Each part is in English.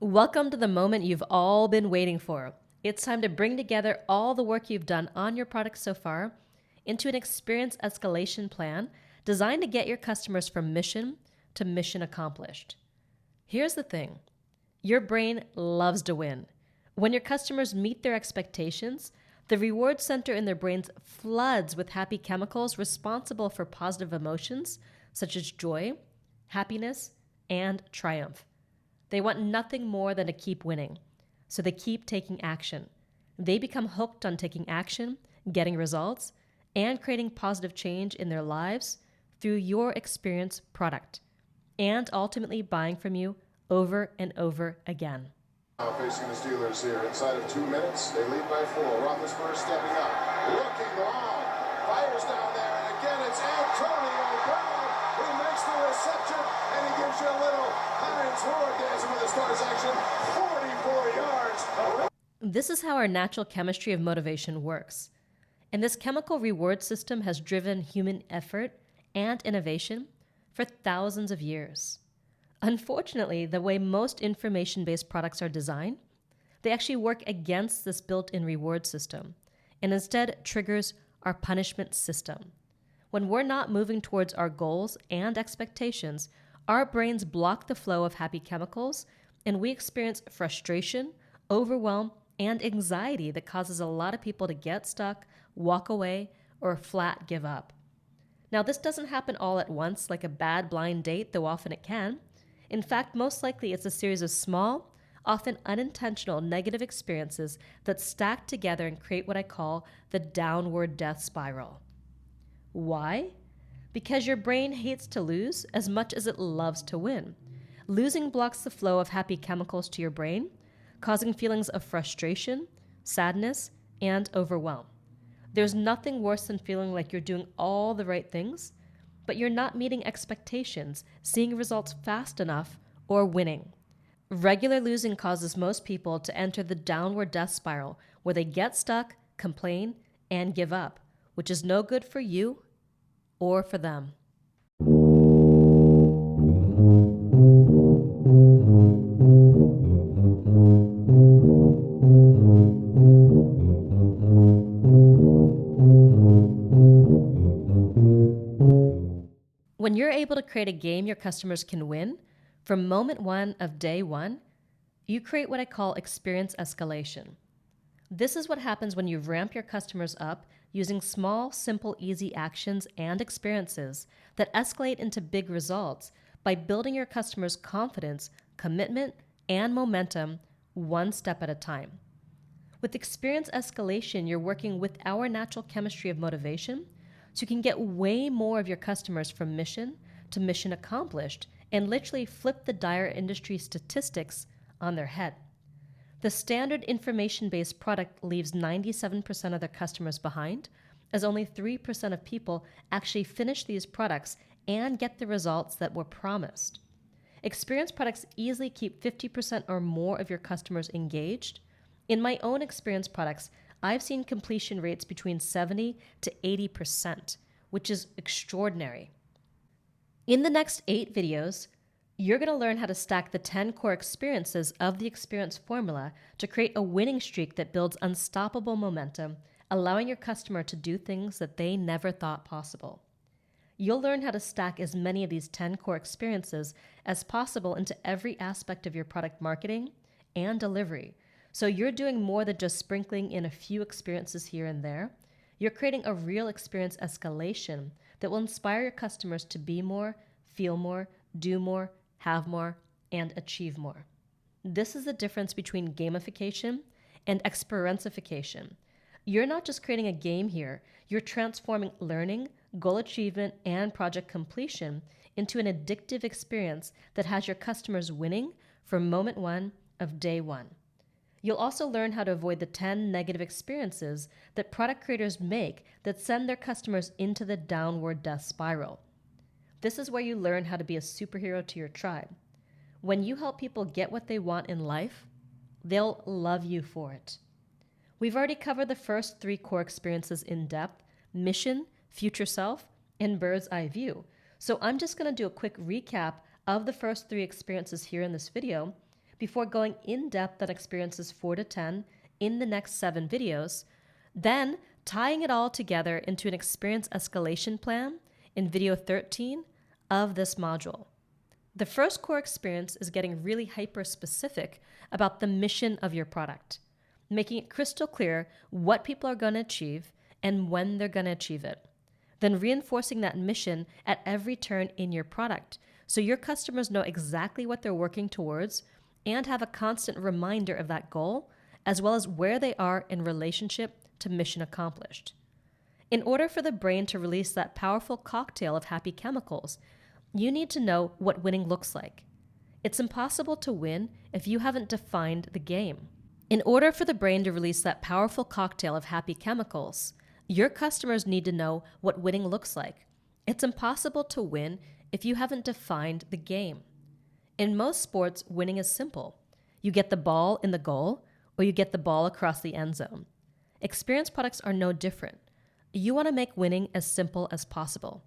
Welcome to the moment you've all been waiting for. It's time to bring together all the work you've done on your product so far into an experience escalation plan designed to get your customers from mission to mission accomplished. Here's the thing. Your brain loves to win. When your customers meet their expectations, the reward center in their brains floods with happy chemicals responsible for positive emotions such as joy, happiness, and triumph. They want nothing more than to keep winning, so they keep taking action. They become hooked on taking action, getting results, and creating positive change in their lives through your experience product, and ultimately buying from you over and over again. Now facing the Steelers here inside of 2 minutes. They lead by 4. Roethlisberger stepping up. Looking long. Fires down there. And again, it's Antonio Brown who makes the reception. And he gives you a little Heinz Ward dancing with the stars action. 44 yards. This is how our natural chemistry of motivation works. And this chemical reward system has driven human effort and innovation for thousands of years. Unfortunately, the way most information-based products are designed, they actually work against this built-in reward system and instead triggers our punishment system. When we're not moving towards our goals and expectations, our brains block the flow of happy chemicals and we experience frustration, overwhelm, and anxiety that causes a lot of people to get stuck, walk away, or flat give up. Now, this doesn't happen all at once like a bad blind date, though often it can. In fact, most likely it's a series of small, often unintentional negative experiences that stack together and create what I call the downward death spiral. Why? Because your brain hates to lose as much as it loves to win. Losing blocks the flow of happy chemicals to your brain, causing feelings of frustration, sadness, and overwhelm. There's nothing worse than feeling like you're doing all the right things, but you're not meeting expectations, seeing results fast enough, or winning. Regular losing causes most people to enter the downward death spiral where they get stuck, complain, and give up, which is no good for you or for them. When you're able to create a game your customers can win, from moment one of day one, you create what I call experience escalation. This is what happens when you ramp your customers up using small, simple, easy actions and experiences that escalate into big results by building your customers' confidence, commitment, and momentum one step at a time. With experience escalation, you're working with our natural chemistry of motivation, so you can get way more of your customers from mission to mission accomplished and literally flip the dire industry statistics on their head. The standard information-based product leaves 97% of their customers behind, as only 3% of people actually finish these products and get the results that were promised. Experience products easily keep 50% or more of your customers engaged. In my own experience products, I've seen completion rates between 70 to 80%, which is extraordinary. In the next 8 videos, you're going to learn how to stack the 10 core experiences of the experience formula to create a winning streak that builds unstoppable momentum, allowing your customer to do things that they never thought possible. You'll learn how to stack as many of these 10 core experiences as possible into every aspect of your product marketing and delivery. So you're doing more than just sprinkling in a few experiences here and there. You're creating a real experience escalation that will inspire your customers to be more, feel more, do more, have more, and achieve more. This is the difference between gamification and experientification. You're not just creating a game here, you're transforming learning, goal achievement, and project completion into an addictive experience that has your customers winning from moment one of day one. You'll also learn how to avoid the 10 negative experiences that product creators make that send their customers into the downward death spiral. This is where you learn how to be a superhero to your tribe. When you help people get what they want in life, they'll love you for it. We've already covered the first 3 core experiences in depth: mission, future self, and bird's eye view. So I'm just going to do a quick recap of the first 3 experiences here in this video before going in depth on experiences 4 to 10 in the next 7 videos, then tying it all together into an experience escalation plan in video 13 of this module. The first core experience is getting really hyper-specific about the mission of your product, making it crystal clear what people are going to achieve and when they're going to achieve it. Then reinforcing that mission at every turn in your product so your customers know exactly what they're working towards and have a constant reminder of that goal, as well as where they are in relationship to mission accomplished. In order for the brain to release that powerful cocktail of happy chemicals, you need to know what winning looks like. It's impossible to win if you haven't defined the game. In order for the brain to release that powerful cocktail of happy chemicals, your customers need to know what winning looks like. It's impossible to win if you haven't defined the game. In most sports, winning is simple. You get the ball in the goal, or you get the ball across the end zone. Experience products are no different. You want to make winning as simple as possible.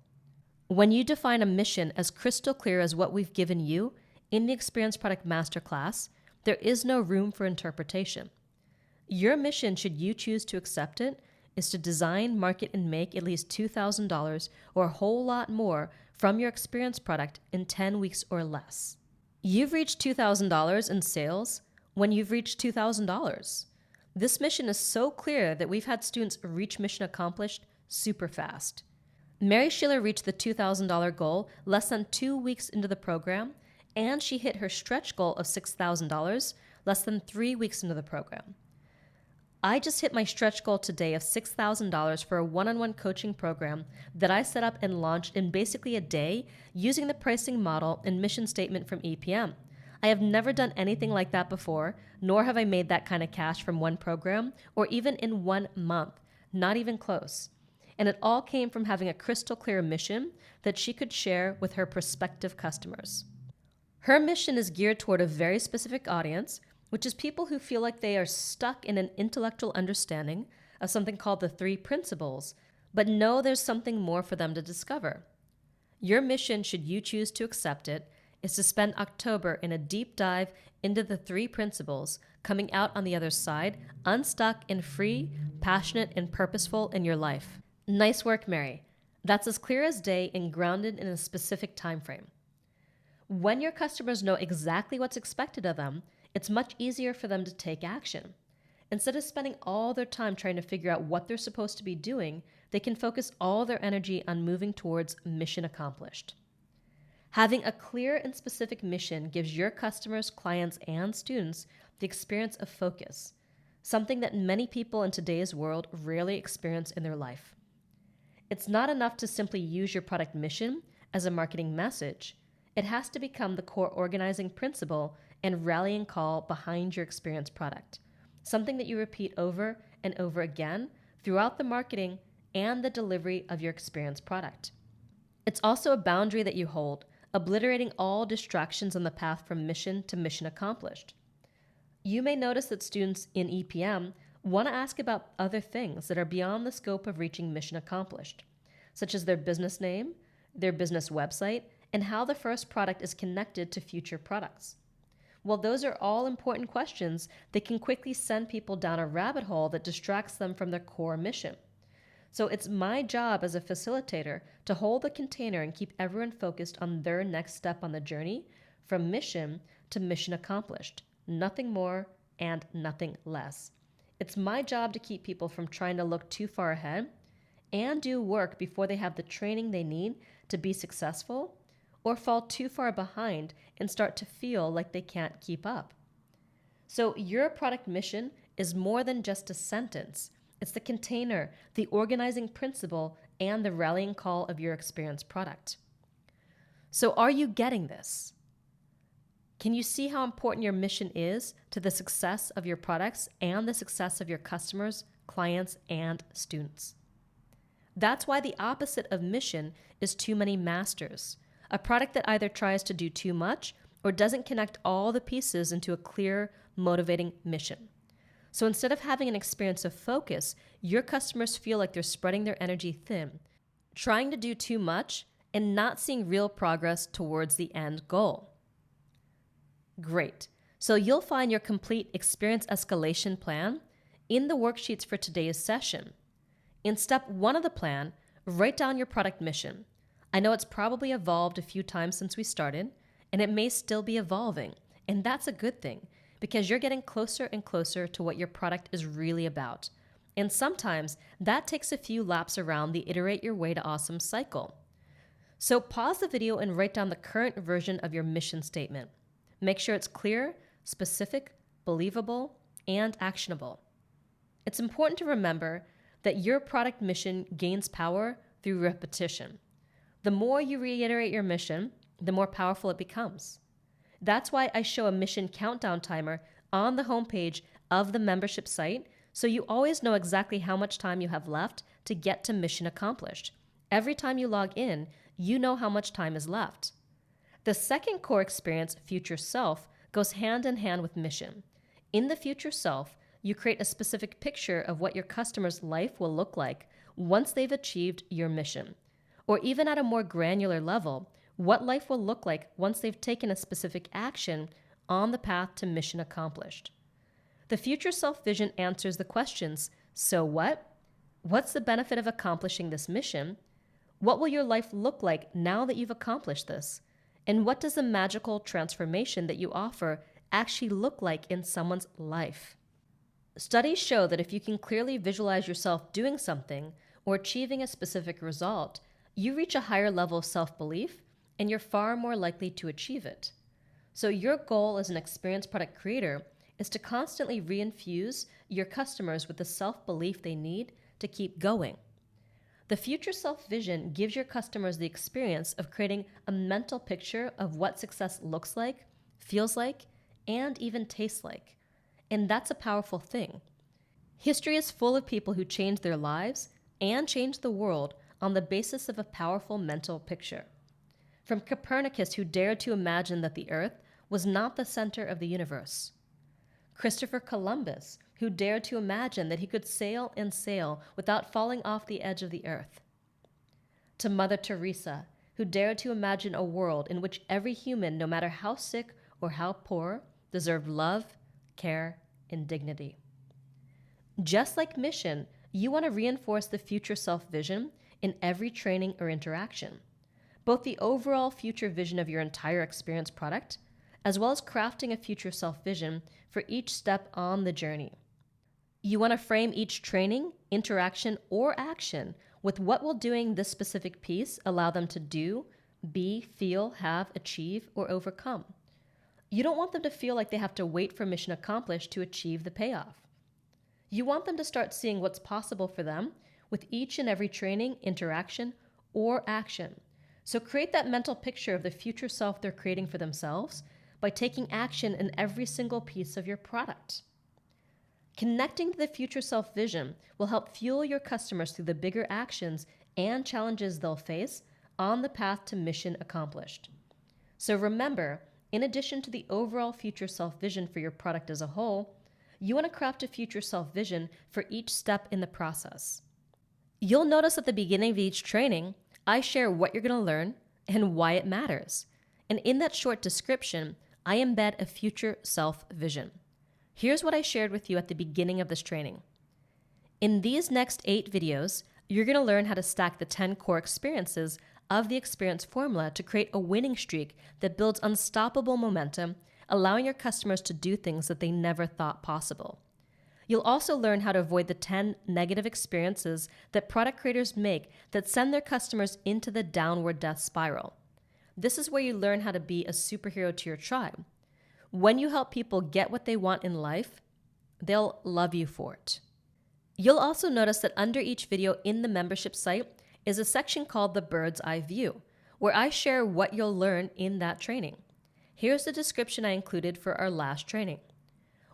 When you define a mission as crystal clear as what we've given you in the Experience Product Masterclass, there is no room for interpretation. Your mission, should you choose to accept it, is to design, market, and make at least $2,000 or a whole lot more from your experience product in 10 weeks or less. You've reached $2,000 in sales when you've reached $2,000. This mission is so clear that we've had students reach mission accomplished super fast. Mary Schiller reached the $2,000 goal less than 2 weeks into the program, and she hit her stretch goal of $6,000 less than 3 weeks into the program. I just hit my stretch goal today of $6,000 for a one-on-one coaching program that I set up and launched in basically a day using the pricing model and mission statement from EPM. I have never done anything like that before, nor have I made that kind of cash from one program or even in 1 month, not even close. And it all came from having a crystal clear mission that she could share with her prospective customers. Her mission is geared toward a very specific audience, which is people who feel like they are stuck in an intellectual understanding of something called the 3 principles, but know there's something more for them to discover. Your mission, should you choose to accept it, is to spend October in a deep dive into the 3 principles, coming out on the other side, unstuck and free, passionate and purposeful in your life. Nice work, Mary. That's as clear as day and grounded in a specific time frame. When your customers know exactly what's expected of them, it's much easier for them to take action. Instead of spending all their time trying to figure out what they're supposed to be doing, they can focus all their energy on moving towards mission accomplished. Having a clear and specific mission gives your customers, clients, and students the experience of focus, something that many people in today's world rarely experience in their life. It's not enough to simply use your product mission as a marketing message. It has to become the core organizing principle and rallying call behind your experience product, something that you repeat over and over again throughout the marketing and the delivery of your experience product. It's also a boundary that you hold, obliterating all distractions on the path from mission to mission accomplished. You may notice that students in EPM want to ask about other things that are beyond the scope of reaching mission accomplished, such as their business name, their business website, and how the first product is connected to future products. While those are all important questions, they can quickly send people down a rabbit hole that distracts them from their core mission. So it's my job as a facilitator to hold the container and keep everyone focused on their next step on the journey from mission to mission accomplished. Nothing more and nothing less. It's my job to keep people from trying to look too far ahead and do work before they have the training they need to be successful, or fall too far behind and start to feel like they can't keep up. So your product mission is more than just a sentence. It's the container, the organizing principle, and the rallying call of your experience product. So are you getting this? Can you see how important your mission is to the success of your products and the success of your customers, clients, and students? That's why the opposite of mission is too many masters. A product that either tries to do too much or doesn't connect all the pieces into a clear, motivating mission. So instead of having an experience of focus, your customers feel like they're spreading their energy thin, trying to do too much and not seeing real progress towards the end goal. Great. So you'll find your complete experience escalation plan in the worksheets for today's session. In step 1 of the plan, write down your product mission. I know it's probably evolved a few times since we started, and it may still be evolving, and that's a good thing because you're getting closer and closer to what your product is really about. And sometimes that takes a few laps around the iterate your way to awesome cycle. So pause the video and write down the current version of your mission statement. Make sure it's clear, specific, believable, and actionable. It's important to remember that your product mission gains power through repetition. The more you reiterate your mission, the more powerful it becomes. That's why I show a mission countdown timer on the homepage of the membership site, so you always know exactly how much time you have left to get to mission accomplished. Every time you log in, you know how much time is left. The second core experience, future self, goes hand in hand with mission. In the future self, you create a specific picture of what your customer's life will look like once they've achieved your mission. Or even at a more granular level, what life will look like once they've taken a specific action on the path to mission accomplished. The future self vision answers the questions, so what? What's the benefit of accomplishing this mission? What will your life look like now that you've accomplished this? And what does the magical transformation that you offer actually look like in someone's life? Studies show that if you can clearly visualize yourself doing something or achieving a specific result, you reach a higher level of self-belief and you're far more likely to achieve it. So your goal as an experienced product creator is to constantly reinfuse your customers with the self-belief they need to keep going. The future self vision gives your customers the experience of creating a mental picture of what success looks like, feels like, and even tastes like. And that's a powerful thing. History is full of people who changed their lives and changed the world on the basis of a powerful mental picture. From Copernicus, who dared to imagine that the Earth was not the center of the universe. Christopher Columbus, who dared to imagine that he could sail and sail without falling off the edge of the earth. To Mother Teresa, who dared to imagine a world in which every human, no matter how sick or how poor, deserved love, care, and dignity. Just like mission, you want to reinforce the future self vision in every training or interaction, both the overall future vision of your entire experience product, as well as crafting a future self vision for each step on the journey. You want to frame each training, interaction, or action with what will doing this specific piece allow them to do, be, feel, have, achieve, or overcome. You don't want them to feel like they have to wait for mission accomplished to achieve the payoff. You want them to start seeing what's possible for them with each and every training, interaction, or action. So create that mental picture of the future self they're creating for themselves by taking action in every single piece of your product. Connecting to the future self vision will help fuel your customers through the bigger actions and challenges they'll face on the path to mission accomplished. So remember, in addition to the overall future self vision for your product as a whole, you want to craft a future self vision for each step in the process. You'll notice at the beginning of each training, I share what you're going to learn and why it matters. And in that short description, I embed a future self vision. Here's what I shared with you at the beginning of this training. In these next 8 videos, you're going to learn how to stack the 10 core experiences of the experience formula to create a winning streak that builds unstoppable momentum, allowing your customers to do things that they never thought possible. You'll also learn how to avoid the 10 negative experiences that product creators make that send their customers into the downward death spiral. This is where you learn how to be a superhero to your tribe. When you help people get what they want in life, they'll love you for it. You'll also notice that under each video in the membership site is a section called the Bird's Eye View, where I share what you'll learn in that training. Here's the description I included for our last training.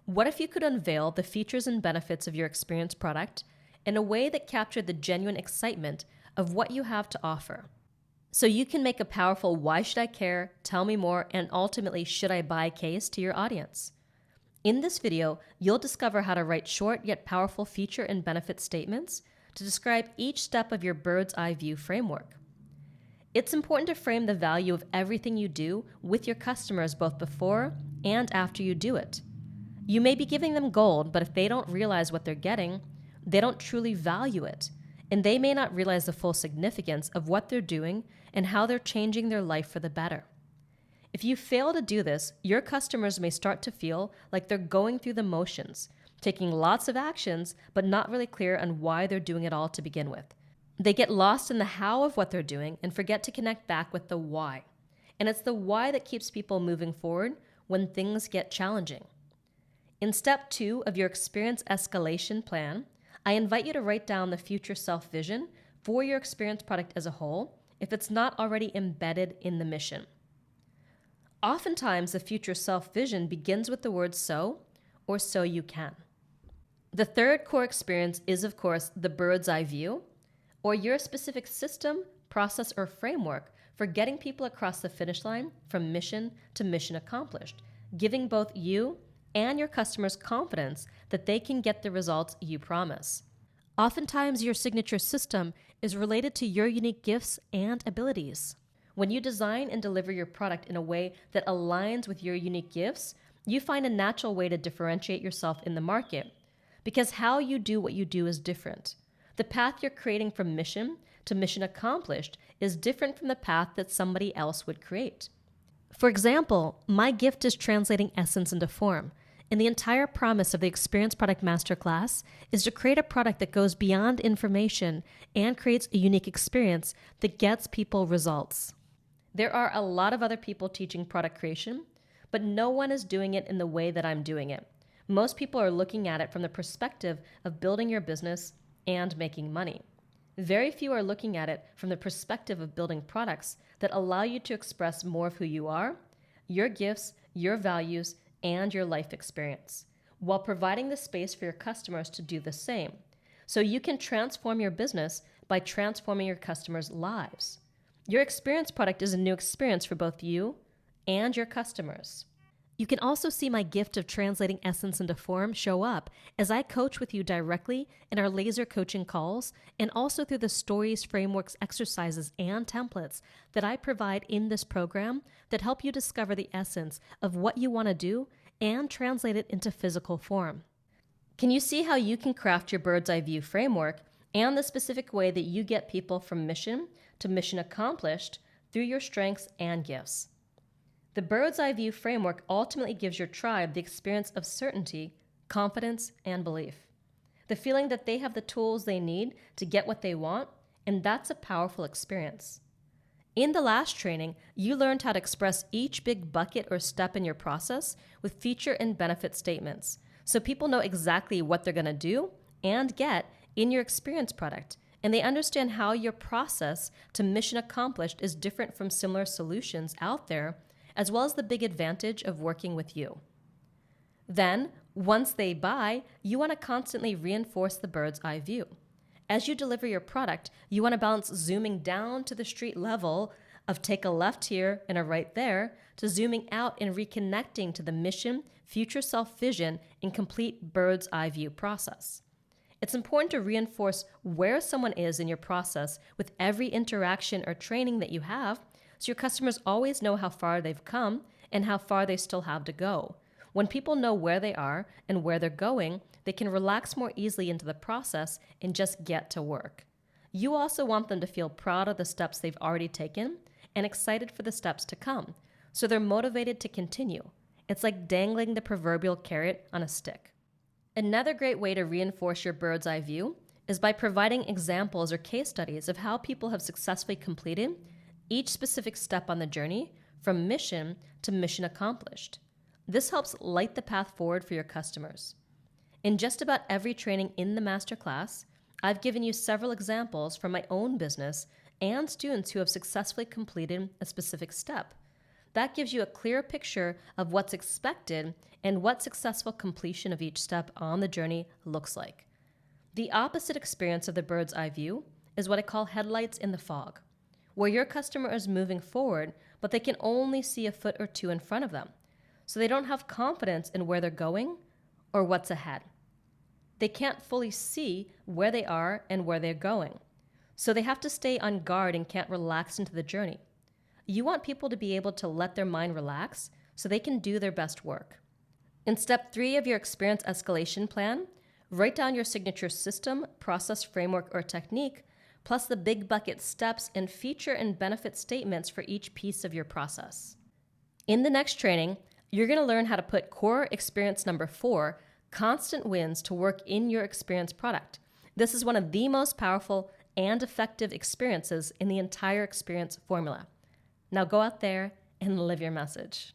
What if you could unveil the features and benefits of your experience product in a way that captured the genuine excitement of what you have to offer? So you can make a powerful why should I care, tell me more, and ultimately should I buy case to your audience. In this video, you'll discover how to write short yet powerful feature and benefit statements to describe each step of your bird's eye view framework. It's important to frame the value of everything you do with your customers both before and after you do it. You may be giving them gold, but if they don't realize what they're getting, they don't truly value it, and they may not realize the full significance of what they're doing and how they're changing their life for the better. If you fail to do this, your customers may start to feel like they're going through the motions, taking lots of actions, but not really clear on why they're doing it all to begin with. They get lost in the how of what they're doing and forget to connect back with the why. And it's the why that keeps people moving forward when things get challenging. In step 2 of your experience escalation plan, I invite you to write down the future self vision for your experience product as a whole if it's not already embedded in the mission. Oftentimes, the future self vision begins with the word so or so you can. The third core experience is, of course, the bird's eye view, or your specific system, process, or framework for getting people across the finish line from mission to mission accomplished, giving both you and your customers confidence that they can get the results you promise. Oftentimes, your signature system is related to your unique gifts and abilities. When you design and deliver your product in a way that aligns with your unique gifts, you find a natural way to differentiate yourself in the market, because how you do what you do is different. The path you're creating from mission to mission accomplished is different from the path that somebody else would create. For example, my gift is translating essence into form, and the entire promise of the Experience Product Masterclass is to create a product that goes beyond information and creates a unique experience that gets people results. There are a lot of other people teaching product creation, but no one is doing it in the way that I'm doing it. Most people are looking at it from the perspective of building your business and making money. Very few are looking at it from the perspective of building products that allow you to express more of who you are, your gifts, your values, and your life experience, while providing the space for your customers to do the same, so you can transform your business by transforming your customers' lives. Your experience product is a new experience for both you and your customers. You can also see my gift of translating essence into form show up as I coach with you directly in our laser coaching calls, and also through the stories, frameworks, exercises, and templates that I provide in this program that help you discover the essence of what you want to do and translate it into physical form. Can you see how you can craft your bird's eye view framework and the specific way that you get people from mission to mission accomplished through your strengths and gifts? The bird's eye view framework ultimately gives your tribe the experience of certainty, confidence, and belief. The feeling that they have the tools they need to get what they want, and that's a powerful experience. In the last training, you learned how to express each big bucket or step in your process with feature and benefit statements, so people know exactly what they're going to do and get in your experience product, and they understand how your process to mission accomplished is different from similar solutions out there, as well as the big advantage of working with you. Then, once they buy, you want to constantly reinforce the bird's eye view. As you deliver your product, you want to balance zooming down to the street level of take a left here and a right there, to zooming out and reconnecting to the mission, future self vision, and complete bird's eye view process. It's important to reinforce where someone is in your process with every interaction or training that you have, so your customers always know how far they've come and how far they still have to go. When people know where they are and where they're going, they can relax more easily into the process and just get to work. You also want them to feel proud of the steps they've already taken and excited for the steps to come, so they're motivated to continue. It's like dangling the proverbial carrot on a stick. Another great way to reinforce your bird's eye view is by providing examples or case studies of how people have successfully completed each specific step on the journey from mission to mission accomplished. This helps light the path forward for your customers. In just about every training in the masterclass, I've given you several examples from my own business and students who have successfully completed a specific step. That gives you a clear picture of what's expected and what successful completion of each step on the journey looks like. The opposite experience of the bird's eye view is what I call headlights in the fog, where your customer is moving forward, but they can only see a foot or two in front of them, so they don't have confidence in where they're going or what's ahead. They can't fully see where they are and where they're going, so they have to stay on guard and can't relax into the journey. You want people to be able to let their mind relax so they can do their best work. In step 3 of your experience escalation plan, write down your signature system, process, framework, or technique, plus the big bucket steps and feature and benefit statements for each piece of your process. In the next training, you're going to learn how to put core experience number 4, constant wins, to work in your experience product. This is one of the most powerful and effective experiences in the entire experience formula. Now go out there and live your message.